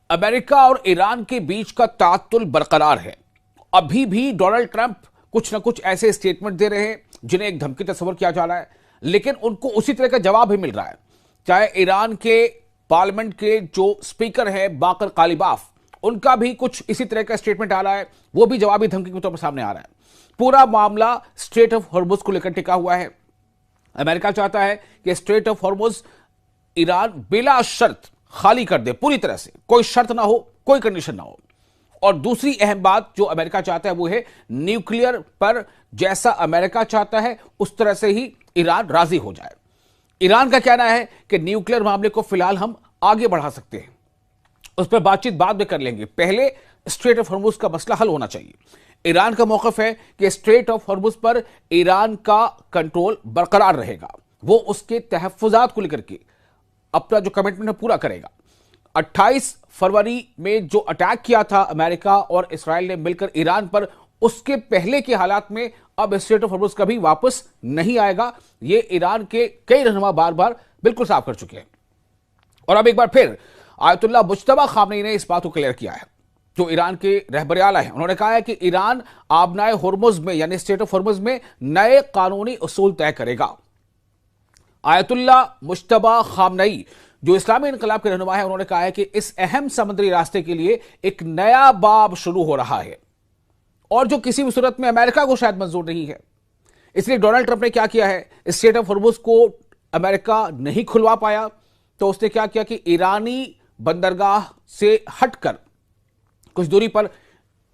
America और Iran के बीच का तातुल बरकरार है। अभी भी डोनाल्ड ट्रंप कुछ ना कुछ ऐसे स्टेटमेंट दे रहे हैं जिन्हें एक धमकी तस्वर किया जा रहा है, लेकिन उनको उसी तरह का जवाब भी मिल रहा है। चाहे ईरान के पार्लियामेंट के जो स्पीकर है बाकर कालिबाफ, उनका भी कुछ इसी तरह का स्टेटमेंट आ रहा है, वो भी जवाबी धमकी के तौर पर सामने आ रहा है। पूरा मामला स्ट्रेट ऑफ हॉर्मुज को लेकर टिका हुआ है। अमेरिका चाहता है कि स्ट्रेट ऑफ हॉर्मुज ईरान बिला शर्त खाली कर दे, पूरी तरह से, कोई शर्त ना हो, कोई कंडीशन ना हो। और दूसरी अहम बात जो अमेरिका चाहता है वो है न्यूक्लियर पर जैसा अमेरिका चाहता है उस तरह से ही ईरान राजी हो जाए। ईरान का कहना है कि न्यूक्लियर मामले को फिलहाल हम आगे बढ़ा सकते हैं, उस पर बातचीत बाद में कर लेंगे, पहले स्ट्रेट ऑफ हॉर्मुज का मसला हल होना चाहिए। ईरान का मौकफ है कि स्ट्रेट ऑफ हॉर्मुज पर ईरान का कंट्रोल बरकरार रहेगा, वो उसके तहफ्फुजात को लेकर के अपना जो कमिटमेंट है पूरा करेगा। 28 फरवरी में जो अटैक किया था अमेरिका और इस्राएल ने मिलकर ईरान पर, उसके पहले के हालात में अब स्ट्रेट ऑफ हॉर्मुज कभी वापस नहीं आएगा। ये ईरान के कई रहनुमा बार बार बिल्कुल साफ कर चुके हैं। और अब एक बार फिर आयतुल्लाह मुज्तबा खामनेई ने इस बात को क्लियर किया है, जो ईरान के रहबर आला हैं। उन्होंने कहा है कि ईरान आबनाए हॉर्मुज में यानी स्ट्रेट ऑफ हॉर्मुज में नए कानूनी उसूल तय करेगा। आयतुल्लाह मुज्तबा खामनेई जो इस्लामी इनकलाब के रहनुमा है, उन्होंने कहा है कि इस अहम समुद्री रास्ते के लिए एक नया बाब शुरू हो रहा है और जो किसी भी सूरत में अमेरिका को शायद मंजूर नहीं है। इसलिए डोनाल्ड ट्रंप ने क्या किया है, स्ट्रेट ऑफ हॉर्मुज को अमेरिका नहीं खुलवा पाया तो उसने क्या किया कि ईरानी बंदरगाह से हटकर कुछ दूरी पर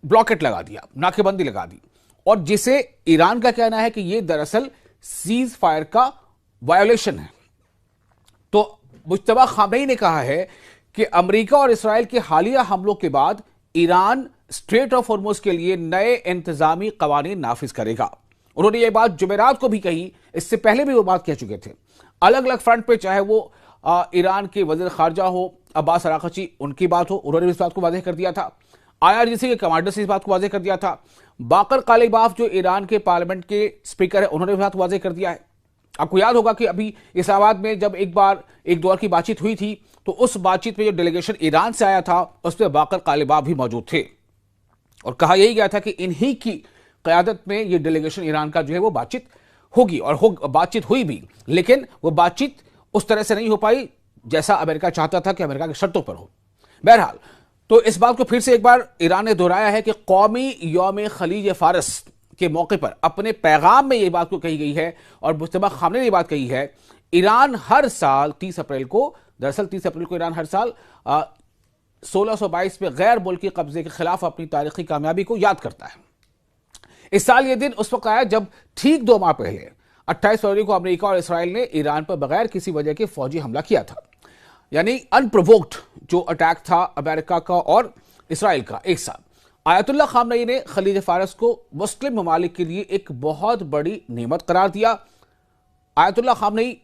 ब्लॉकेट लगा दिया, नाकेबंदी लगा दी, और जिसे ईरान का कहना है कि यह दरअसल सीज फायर का वायोलेशन है। तो मुज्तबा खामनेई ने कहा है कि अमेरिका और इस्राएल के हालिया हमलों के बाद ईरान स्ट्रेट ऑफ हॉर्मुज के लिए नए इंतजामी कवानीन नाफिज करेगा। उन्होंने यह बात जुमेरात को भी कही, इससे पहले भी वो बात कह चुके थे अलग अलग फ्रंट पे, चाहे वो ईरान के वजीर खारजा हो अब्बास अरागची, उनकी बात हो, उन्होंने इस बात को वाज़ेह कर दिया था। IRGC के कमांडर से इस बात को वाज़ेह कर दिया था। बाकर कालिबाफ जो ईरान के पार्लियामेंट के स्पीकर है, उन्होंने इस बात को वाज़ेह कर दिया है। आपको याद होगा कि अभी इस्लामाबाद में जब एक दौर की बातचीत हुई थी तो उस बातचीत में जो डेलीगेशन ईरान से आया था उसमें बाकर कालिबाफ भी मौजूद थे और कहा यही गया था कि इन्हीं की क़यादत में ये डेलीगेशन ईरान का जो है वो बातचीत होगी और बातचीत हुई भी, लेकिन वो बातचीत उस तरह से नहीं हो पाई जैसा अमेरिका चाहता था कि अमेरिका की शर्तों पर हो। बहरहाल, तो इस बात को फिर से एक बार ईरान ने दोहराया है कि कौमी यौम खलीज फारस के मौके पर अपने पैगाम में यह बात को कही गई है और मुज्तबा खामनेई ने यह बात कही है, ईरान हर साल 30 अप्रैल को, दरअसल 30 अप्रैल को ईरान हर साल 1622 में गैर मुल्की कब्जे के खिलाफ अपनी तारीखी कामयाबी को याद करता है। इस साल यह दिन उस वक्त आया जब ठीक 2 माह पहले 28 फरवरी को अमेरिका और इस्राएल ने ईरान पर बगैर किसी वजह के फौजी हमला किया था, यानी अनप्रोवोक्ड जो अटैक था अमेरिका का और इस्राएल का एक साथ। आयतुल्लाह खामनेई ने खलीज फारस को मुस्लिम ममालिक के लिए एक बहुत बड़ी नेमत करार दिया। आयतुल्लाह खामनेई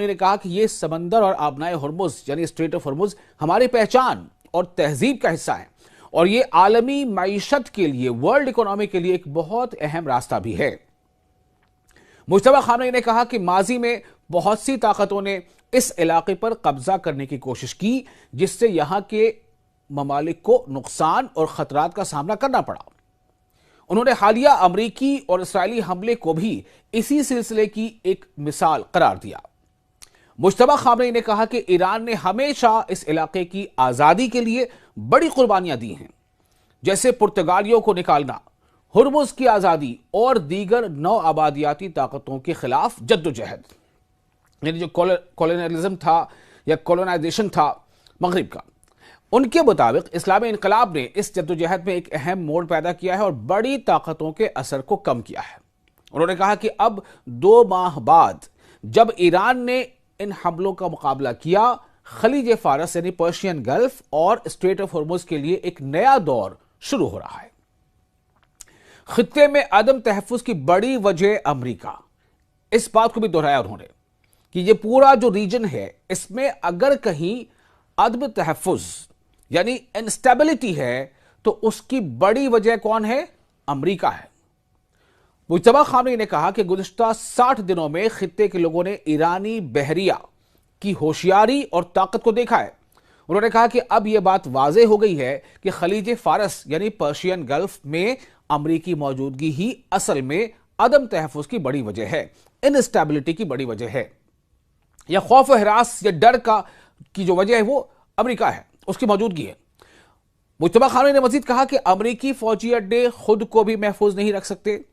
ने कहा कि यह समंदर और आबनाए हॉर्मुज यानी स्ट्रेट ऑफ हॉर्मुज हमारी पहचान और तहजीब का हिस्सा है और यह आलमी मईशत के लिए, वर्ल्ड इकोनॉमी के लिए एक बहुत अहम रास्ता भी है। मुज्तबा खामनेई ने कहा कि माजी में बहुत सी ताकतों ने इस इलाके पर कब्जा करने की कोशिश की जिससे यहां के ममालिक को नुकसान और खतरात का सामना करना पड़ा। उन्होंने हालिया अमरीकी और इस्राएली हमले को भी इसी सिलसिले की एक मिसाल करार दिया। मुज्तबा खामनेई ने कहा कि ईरान ने हमेशा इस इलाके की आज़ादी के लिए बड़ी कुर्बानियां दी हैं, जैसे पुर्तगालियों को निकालना, हुर्मुज की आज़ादी और दीगर नौ आबादियाती ताकतों के खिलाफ जद्दोजहद, यानी जो कॉलोनियलिज्म था या कॉलोनाइजेशन था मगरिब का। उनके मुताबिक इस्लामी इनकलाब ने इस जद्दोजहद में एक अहम मोड़ पैदा किया है और बड़ी ताकतों के असर को कम किया है। उन्होंने कहा कि अब 2 माह बाद जब ईरान ने इन हमलों का मुकाबला किया, खलीज फारस यानी पर्शियन गल्फ और स्ट्रेट ऑफ हॉर्मुज के लिए एक नया दौर शुरू हो रहा है। खित्ते में अदम तहफ्फुज की बड़ी वजह अमरीका, इस बात को भी दोहराया उन्होंने कि ये पूरा जो रीजन है इसमें अगर कहीं अदम तहफ्फुज यानी इंस्टेबिलिटी है तो उसकी बड़ी वजह कौन है? अमरीका है। मुज्तबा खामनेई ने कहा कि गुज़िश्ता 60 दिनों में खित्ते के लोगों ने ईरानी बहरिया की होशियारी और ताकत को देखा है। उन्होंने कहा कि अब यह बात वाजे हो गई है कि खलीज फारस यानी पर्शियन गल्फ में अमेरिकी मौजूदगी ही असल में अदम तहफ़्फ़ुज़ की बड़ी वजह है, इनस्टेबिलिटी की बड़ी वजह है, या खौफ हरास या डर का की जो वजह है वो अमेरिका है, उसकी मौजूदगी है। मुज्तबा खानोई ने मजीद कहा कि अमेरिकी फौजी अड्डे खुद को भी महफूज नहीं रख सकते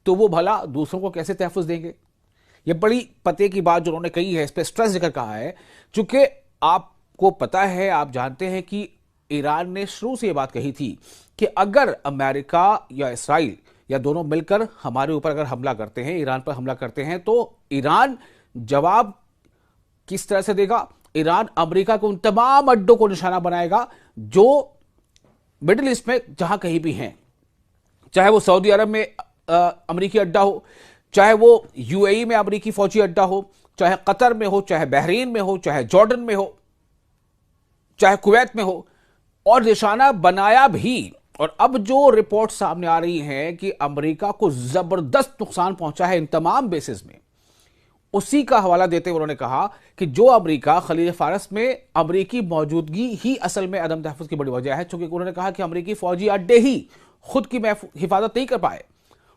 तो वो भला दूसरों को कैसे तहफ़्फ़ुज़ देंगे। ये बड़ी पते की बात जो उन्होंने कही है, इस पर स्ट्रेस देकर कहा है, चूंकि आपको पता है, आप जानते हैं कि ईरान ने शुरू से ये बात कही थी कि अगर अमेरिका या इसराइल या दोनों मिलकर हमारे ऊपर अगर हमला करते हैं, ईरान पर हमला करते हैं, तो ईरान जवाब किस तरह से देगा। ईरान अमेरिका के उन तमाम अड्डों को निशाना बनाएगा जो मिडिल ईस्ट में जहां कहीं भी हैं, चाहे वो सऊदी अरब में अमेरिकी अड्डा हो, चाहे वो यूएई में अमेरिकी फौजी अड्डा हो, चाहे कतर में हो, चाहे बहरीन में हो, चाहे जॉर्डन में हो, चाहे कुवैत में हो, और निशाना बनाया भी। और अब जो रिपोर्ट सामने आ रही हैं कि अमेरिका को जबरदस्त नुकसान पहुंचा है इन तमाम बेसिस में, उसी का हवाला देते हुए उन्होंने कहा कि जो अमेरिका खलीज फारस में अमेरिकी मौजूदगी ही असल में अदम तहफ़्फ़ुज़ की बड़ी वजह है, क्योंकि उन्होंने कहा कि अमेरिकी फौजी अड्डे ही खुद की हिफाजत नहीं कर पाए,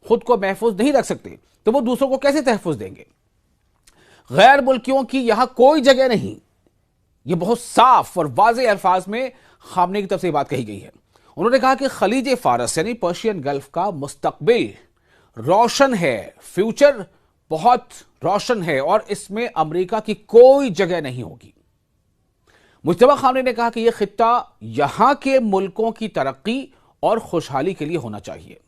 खुद को महफूज नहीं रख सकते, तो वो दूसरों को कैसे तहफ़्फ़ुज़ देंगे। गैर मुल्कियों की यहां कोई जगह नहीं, यह बहुत साफ और वाज़े अल्फाज में खामने की तरफ से बात कही गई है। उन्होंने कहा कि खलीज फारस यानी पर्शियन गल्फ का मुस्तकबिल रोशन है, फ्यूचर बहुत रोशन है और इसमें अमेरिका की कोई जगह नहीं होगी। मुज्तबा खानोई ने कहा कि यह खित्ता यहां के मुल्कों की तरक्की और खुशहाली के लिए होना चाहिए।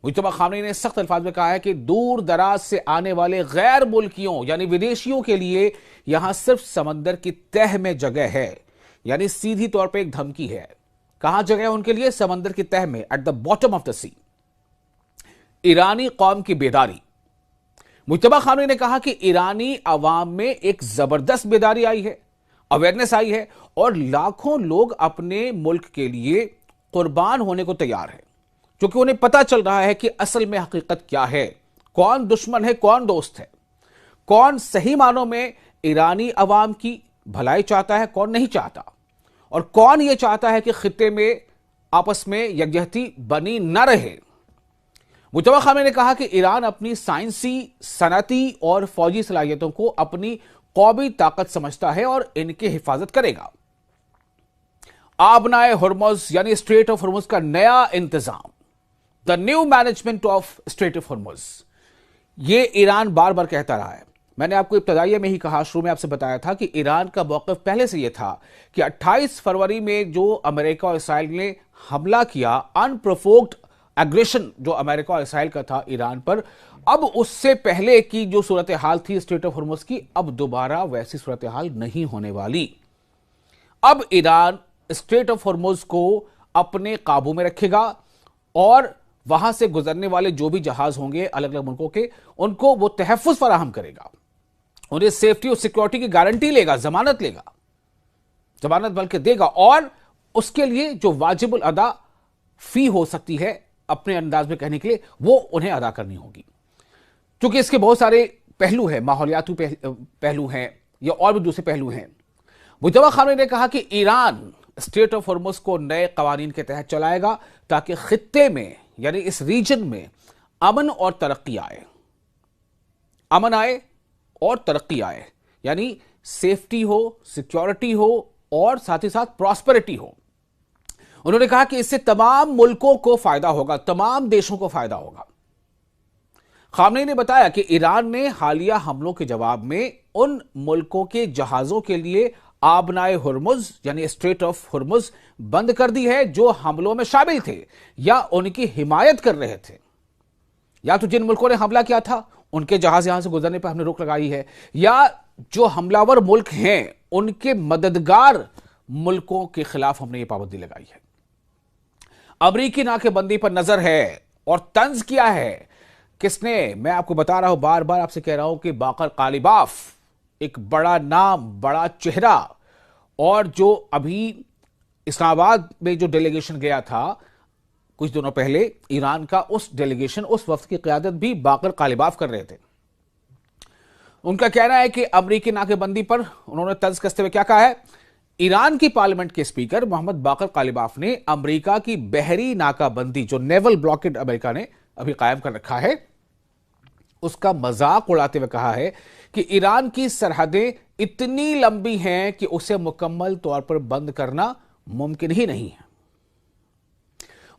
मुज्तबा खानोई ने सख्त अल्फाज में कहा है कि दूर दराज से आने वाले गैर मुल्कियों यानी विदेशियों के लिए यहां सिर्फ समंदर की तह में जगह है, यानी सीधी तौर पर एक धमकी है। कहां जगह है उनके लिए? समंदर की तह में, at the bottom of the sea. ईरानी कौम की बेदारी। मुज्तबा खानोई ने कहा कि ईरानी अवाम में एक जबरदस्त बेदारी आई है, अवेयरनेस आई है, और लाखों लोग अपने मुल्क के लिए कुर्बान होने को तैयार है, क्योंकि उन्हें पता चल रहा है कि असल में हकीकत क्या है, कौन दुश्मन है, कौन दोस्त है, कौन सही मानों में ईरानी अवाम की भलाई चाहता है, कौन नहीं चाहता, और कौन यह चाहता है कि खित्ते में आपस में यकजहती बनी न रहे। मुज्तबा खानोई ने कहा कि ईरान अपनी साइंसी, सनती और फौजी सलाहियतों को अपनी कौमी ताकत समझता है और इनकी हिफाजत करेगा। आबनाए हुर्मुज़ यानी स्ट्रेट ऑफ हुर्मुज़ का नया इंतजाम, the new management of strait of Hormuz, यह ईरान बार बार कहता रहा है। मैंने आपको इब्तदाइया में ही कहा, शुरू में आपसे बताया था कि ईरान का मौक़िफ़ पहले से यह था कि 28 फरवरी में जो अमेरिका और इसराइल ने हमला किया, अनप्रोवोक्ड एग्रेशन जो अमेरिका और इसराइल का था ईरान पर, अब उससे पहले की जो सूरत हाल थी स्ट्रेट ऑफ हुर्मुज़ की, अब दोबारा वैसी सूरत हाल नहीं होने वाली। अब ईरान स्ट्रेट ऑफ हुर्मुज़ को अपने काबू में रखेगा और वहां से गुजरने वाले जो भी जहाज होंगे अलग अलग मुल्कों के, उनको वो तहफ़्फ़ुज़ फराहम करेगा, उन्हें सेफ्टी और सिक्योरिटी की गारंटी लेगा, जमानत लेगा, जमानत बल्कि देगा, और उसके लिए जो वाजिबुल अदा फी हो सकती है अपने अंदाज में कहने के लिए, वो उन्हें अदा करनी होगी। क्योंकि इसके बहुत सारे पहलू हैं, माहौलियाती पहलू हैं या और भी दूसरे पहलू हैं। मुज्तबा खानोई ने कहा कि ईरान स्ट्रेट ऑफ हुर्मुज़ को नए कवानीन के तहत चलाएगा ताकि खित्ते में यानी इस रीजन में अमन और तरक्की आए, अमन आए और तरक्की आए, यानी सेफ्टी हो, सिक्योरिटी हो और साथ ही साथ प्रॉस्पेरिटी हो। उन्होंने कहा कि इससे तमाम मुल्कों को फायदा होगा, तमाम देशों को फायदा होगा। खामनेई ने बताया कि ईरान ने हालिया हमलों के जवाब में उन मुल्कों के जहाजों के लिए आबनाए हुर्मुज़ यानी स्ट्रेट ऑफ हुर्मुज़ बंद कर दी है जो हमलों में शामिल थे या उनकी हिमायत कर रहे थे, या तो जिन मुल्कों ने हमला किया था उनके जहाज यहां से गुजरने पर हमने रोक लगाई है, या जो हमलावर मुल्क हैं उनके मददगार मुल्कों के खिलाफ हमने ये पाबंदी लगाई है। अमरीकी नाकेबंदी पर नजर है और तंज किया है किसने? मैं आपको बता रहा हूं, बार बार आपसे कह रहा हूं कि बाकर कालिबाफ एक बड़ा नाम, बड़ा चेहरा, और जो अभी इस्लामाबाद में जो डेलीगेशन गया था कुछ दिनों पहले, ईरान का उस डेलीगेशन, उस वफ्द की क़यादत भी बाकर कालिबाफ कर रहे थे। उनका कहना है कि अमरीकी नाकेबंदी पर उन्होंने तंज कसते हुए क्या कहा है? ईरान की पार्लियामेंट के स्पीकर मोहम्मद बाकर कालिबाफ ने अमेरिका की बहरी नाकाबंदी, जो नेवल ब्लॉकेड अमेरिका ने अभी कायम कर रखा है, उसका मजाक उड़ाते हुए कहा है कि ईरान की सरहदें इतनी लंबी हैं कि उसे मुकम्मल तौर पर बंद करना मुमकिन ही नहीं है।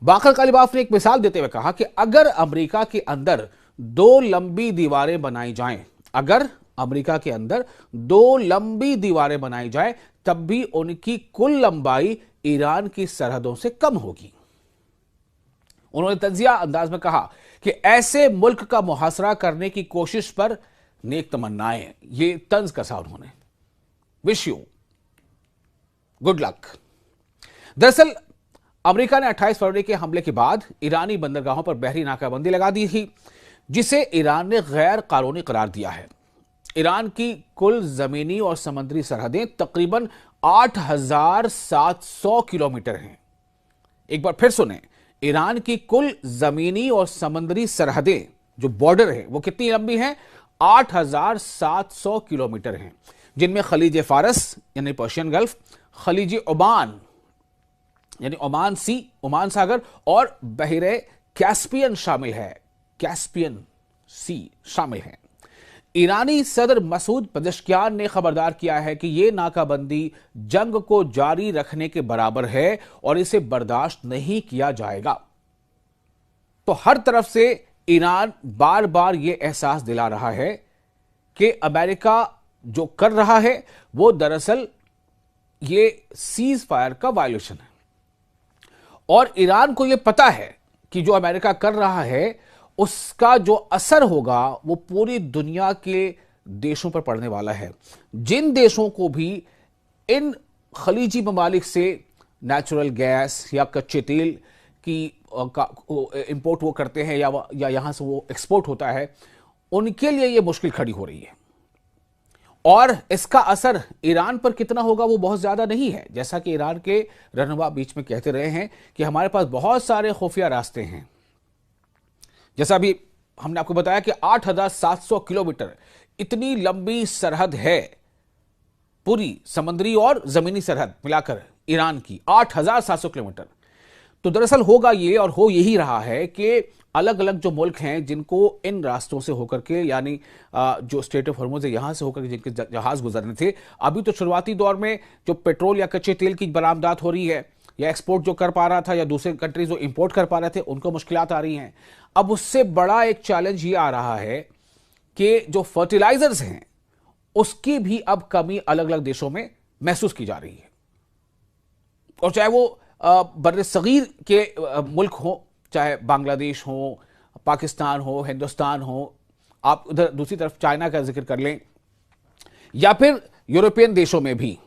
बाकर कालिबाफ ने एक मिसाल देते हुए कहा कि अगर अमेरिका के अंदर दो लंबी दीवारें बनाई जाएं, अगर अमेरिका के अंदर दो लंबी दीवारें बनाई जाएं, तब भी उनकी कुल लंबाई ईरान की सरहदों से कम होगी। उन्होंने तंजिया अंदाज में कहा कि ऐसे मुल्क का मुहासरा करने की कोशिश पर नेक तमन्नाएं। ये तंज कसा उन्होंने। Wish you good luck. दरअसल अमेरिका ने 28 फरवरी के हमले के बाद ईरानी बंदरगाहों पर बहरी नाकाबंदी लगा दी थी, जिसे ईरान ने गैर कानूनी करार दिया है। ईरान की कुल जमीनी और समुद्री सरहदें तकरीबन 8,700 किलोमीटर हैं। एक बार फिर सुने, ईरान की कुल जमीनी और समुद्री सरहदें, जो बॉर्डर है, वो कितनी लंबी हैं? 8,700 किलोमीटर हैं, जिनमें खलीज फारस यानी पर्शियन गल्फ, खलीज ओमान यानी ओमान सी, ओमान सागर, और बहरे कैस्पियन शामिल है। कैस्पियन सी शामिल है। ईरानी सदर मसूद पेजेश्कियान ने खबरदार किया है कि यह नाकाबंदी जंग को जारी रखने के बराबर है और इसे बर्दाश्त नहीं किया जाएगा। तो हर तरफ से ईरान बार बार यह एहसास दिला रहा है कि अमेरिका जो कर रहा है वो दरअसल ये सीज फायर का वायलेशन है, और ईरान को यह पता है कि जो अमेरिका कर रहा है उसका जो असर होगा वो पूरी दुनिया के देशों पर पड़ने वाला है। जिन देशों को भी इन खलीजी ममालिक से नेचुरल गैस या कच्चे तेल की इंपोर्ट वो करते हैं या यहां से वो एक्सपोर्ट होता है, उनके लिए ये मुश्किल खड़ी हो रही है। और इसका असर ईरान पर कितना होगा वो बहुत ज्यादा नहीं है। जैसा कि ईरान के रहनुमा बीच में कहते रहे हैं कि हमारे पास बहुत सारे खुफिया रास्ते हैं। जैसा अभी हमने आपको बताया कि 8,700 किलोमीटर इतनी लंबी सरहद है, पूरी समुद्री और जमीनी सरहद मिलाकर ईरान की 8,700 किलोमीटर। तो दरअसल होगा ये, और हो यही रहा है कि अलग अलग जो मुल्क हैं जिनको इन रास्तों से होकर के, यानी जो स्ट्रेट ऑफ हॉर्मुज़ है यहां से होकर के जिनके जहाज गुजरने थे, अभी तो शुरुआती दौर में जो पेट्रोल या कच्चे तेल की बरामदात हो रही है या एक्सपोर्ट जो कर पा रहा था, या दूसरे कंट्रीज जो इंपोर्ट कर पा रहे थे, उनको मुश्किलात आ रही हैं। अब उससे बड़ा एक चैलेंज ये आ रहा है कि जो फर्टिलाइजर्स हैं उसकी भी अब कमी अलग अलग देशों में महसूस की जा रही है। और चाहे वो बर्रे सगीर के मुल्क हो, चाहे बांग्लादेश हो, पाकिस्तान हो, हिंदुस्तान हो, आप उधर दूसरी तरफ चाइना का जिक्र कर लें, या फिर यूरोपियन देशों में भी।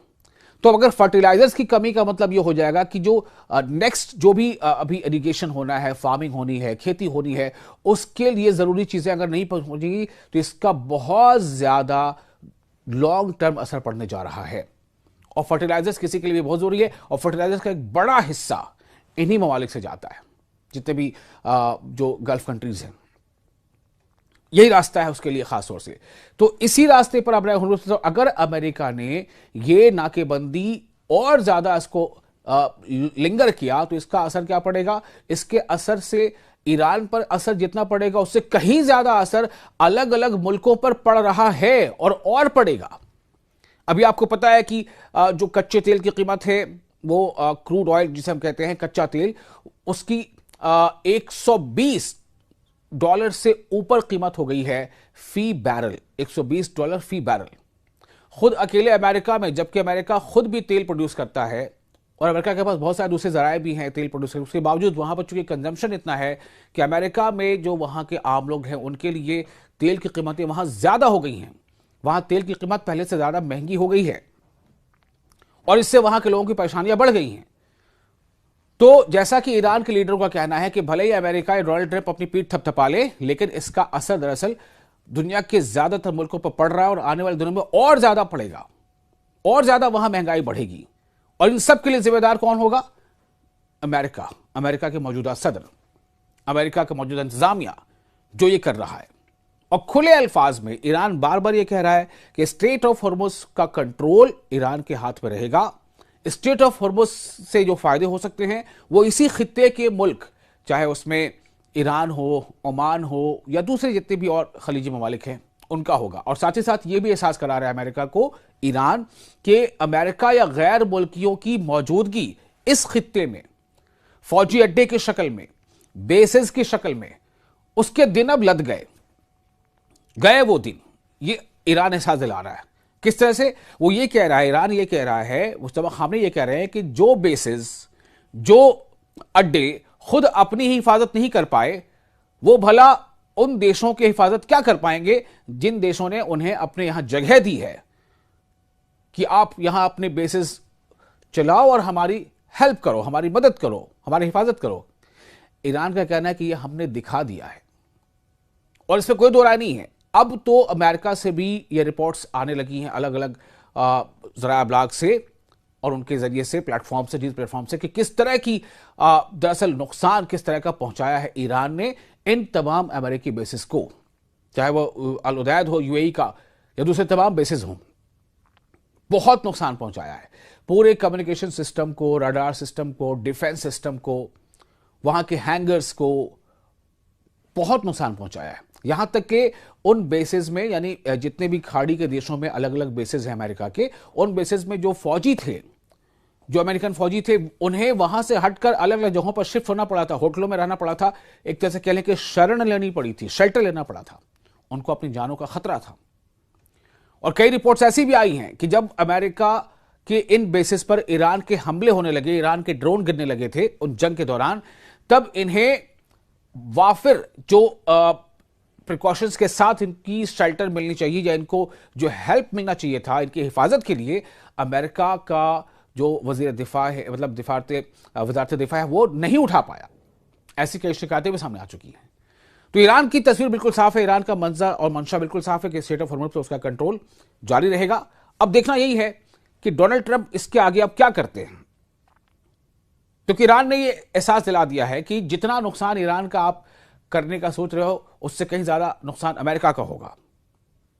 तो अगर फर्टिलाइजर्स की कमी का मतलब यह हो जाएगा कि जो नेक्स्ट जो भी अभी इरिगेशन होना है, फार्मिंग होनी है, खेती होनी है, उसके लिए जरूरी चीजें अगर नहीं पहुंचेगी तो इसका बहुत ज्यादा लॉन्ग टर्म असर पड़ने जा रहा है। और फर्टिलाइजर्स किसी के लिए भी बहुत जरूरी है, और फर्टिलाइजर्स का एक बड़ा हिस्सा इन्हीं ममालिक से जाता है, जितने भी जो गल्फ कंट्रीज हैं, यही रास्ता है उसके लिए खास तौर से। तो इसी रास्ते पर अब अगर अमेरिका ने ये नाकेबंदी और ज्यादा इसको लिंगर किया तो इसका असर क्या पड़ेगा? इसके असर से ईरान पर असर जितना पड़ेगा उससे कहीं ज्यादा असर अलग अलग मुल्कों पर पड़ रहा है और पड़ेगा। अभी आपको पता है कि जो कच्चे तेल की कीमत है, वो क्रूड ऑयल जिसे हम कहते हैं कच्चा तेल, उसकी $120 से ऊपर कीमत हो गई है फी बैरल। $120 फी बैरल। खुद अकेले अमेरिका में, जबकि अमेरिका खुद भी तेल प्रोड्यूस करता है और अमेरिका के पास बहुत सारे दूसरे जराए भी हैं तेल प्रोड्यूस करने, उसके बावजूद वहां पर चूंकि कंजम्पशन इतना है कि अमेरिका में जो वहां के आम लोग हैं उनके लिए तेल की कीमतें वहां ज्यादा हो गई हैं। वहां तेल की कीमत पहले से ज्यादा महंगी हो गई है और इससे वहां के लोगों की परेशानियां बढ़ गई हैं। तो जैसा कि ईरान के लीडरों का कहना है कि भले ही अमेरिका या डोनाल्ड ट्रंप अपनी पीठ थपथपा ले, लेकिन इसका असर दरअसल दुनिया के ज्यादातर मुल्कों पर पड़ रहा है और आने वाले दिनों में और ज्यादा पड़ेगा, और ज्यादा वहां महंगाई बढ़ेगी। और इन सब के लिए जिम्मेदार कौन होगा? अमेरिका, अमेरिका के मौजूदा सदर, अमेरिका का मौजूदा इंतजामिया जो ये कर रहा है। और खुले अल्फाज में ईरान बार बार ये कह रहा है कि स्ट्रेट ऑफ हॉर्मुज़ का कंट्रोल ईरान के हाथ में रहेगा, स्ट्रेट ऑफ हॉर्मुज से जो फायदे हो सकते हैं वो इसी खित्ते के मुल्क, चाहे उसमें ईरान हो, ओमान हो या दूसरे जितने भी और खलीजी ममालिक हैं, उनका होगा। और साथ ही साथ ये भी एहसास करा रहा है अमेरिका को, ईरान, के अमेरिका या गैर मुल्कियों की मौजूदगी इस खित्ते में फौजी अड्डे की शक्ल में, बेसेस की शक्ल में, उसके दिन अब लद गए वो दिन। ये ईरान एहसास दिला रहा है। किस तरह से? वो ये कह रहा है, ईरान ये कह रहा है, मुस्तफा खामनेई ये कह रहे हैं कि जो बेसेस, जो अड्डे खुद अपनी ही हिफाजत नहीं कर पाए, वो भला उन देशों की हिफाजत क्या कर पाएंगे जिन देशों ने उन्हें अपने यहां जगह दी है कि आप यहां अपने बेसिस चलाओ और हमारी हेल्प करो, हमारी मदद करो, हमारी हिफाजत करो। ईरान का कहना है कि यह हमने दिखा दिया है और इसमें कोई दो राय नहीं है। अब तो अमेरिका से भी ये रिपोर्ट्स आने लगी हैं अलग अलग जराया ब्लॉग से और उनके जरिए से, प्लेटफॉर्म से, न्यूज प्लेटफॉर्म से, कि किस तरह की दरअसल नुकसान किस तरह का पहुंचाया है ईरान ने इन तमाम अमेरिकी बेसिस को, चाहे वो अल उदैद हो यूएई का या दूसरे तमाम बेसिस हों। बहुत नुकसान पहुंचाया है पूरे कम्युनिकेशन सिस्टम को, रडार सिस्टम को, डिफेंस सिस्टम को, वहां के हैंगर्स को बहुत नुकसान पहुंचाया है। यहां तक कि उन बेसिस में, यानी जितने भी खाड़ी के देशों में अलग अलग बेसिस हैं अमेरिका के, उन बेसिस में जो फौजी थे, जो अमेरिकन फौजी थे, उन्हें वहां से हटकर अलग अलग जगहों पर शिफ्ट होना पड़ा था, होटलों में रहना पड़ा था, एक तरह से कह लें कि शरण लेनी पड़ी थी, शेल्टर लेना पड़ा था, उनको अपनी जानों का खतरा था। और कई रिपोर्ट्स ऐसी भी आई हैं कि जब अमेरिका के इन बेसिस पर ईरान के हमले होने लगे, ईरान के ड्रोन गिरने लगे थे उन जंग के दौरान, तब इन्हें वाफिर जो प्रिकॉशंस के साथ इनकी शेल्टर मिलनी चाहिए या इनको जो हेल्प मिलना चाहिए था इनकी हिफाजत के लिए, अमेरिका का जो वजीर दिफा है, मतलब वजारत दिफा है, वो नहीं उठा पाया। ऐसी कई शिकायतें भी सामने आ चुकी हैं। तो ईरान की तस्वीर बिल्कुल साफ है, ईरान का मंजर और मंशा बिल्कुल साफ है कि स्ट्रेट ऑफ हॉर्मुज पर उसका कंट्रोल जारी रहेगा। अब देखना यही है कि डोनाल्ड ट्रंप इसके आगे अब क्या करते हैं, क्योंकि ईरान ने यह एहसास दिला दिया है कि जितना नुकसान ईरान का आप करने का सोच रहे हो, उससे कहीं ज्यादा नुकसान अमेरिका का होगा।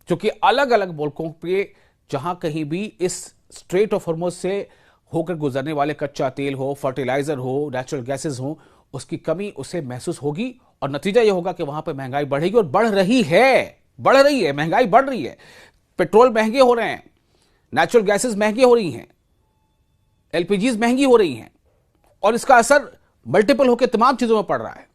क्योंकि अलग अलग मुल्कों पे जहां कहीं भी इस स्ट्रेट ऑफ हॉर्मुज से होकर गुजरने वाले कच्चा तेल हो, फर्टिलाइजर हो, नेचुरल गैसेस हो, उसकी कमी उसे महसूस होगी और नतीजा यह होगा कि वहां पर महंगाई बढ़ेगी और बढ़ रही है, महंगाई बढ़ रही है। पेट्रोल महंगे हो रहे हैं, नेचुरल गैसेस महंगी हो रही हैं, एलपीजीज महंगी हो रही हैं और इसका असर मल्टीपल होकर तमाम चीजों में पड़ रहा है।